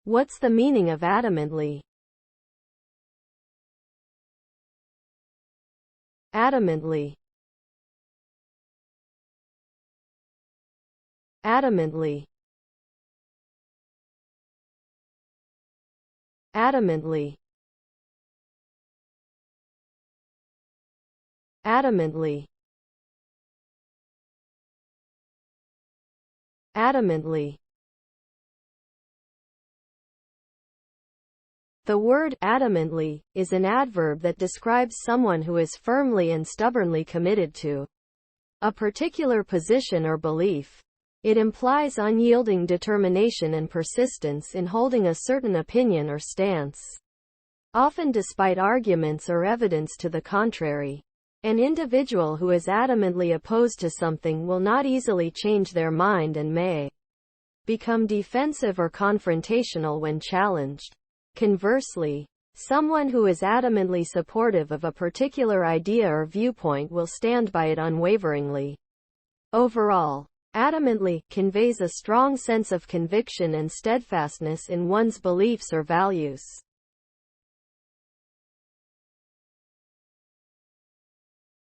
What's the meaning of adamantly? Adamantly. Adamantly. Adamantly. Adamantly. Adamantly. The word adamantly is an adverb that describes someone who is firmly and stubbornly committed to a particular position or belief. It implies unyielding determination and persistence in holding a certain opinion or stance, often despite arguments or evidence to the contrary. An individual who is adamantly opposed to something will not easily change their mind and may become defensive or confrontational when challenged. Conversely, someone who is adamantly supportive of a particular idea or viewpoint will stand by it unwaveringly. Overall, adamantly conveys a strong sense of conviction and steadfastness in one's beliefs or values.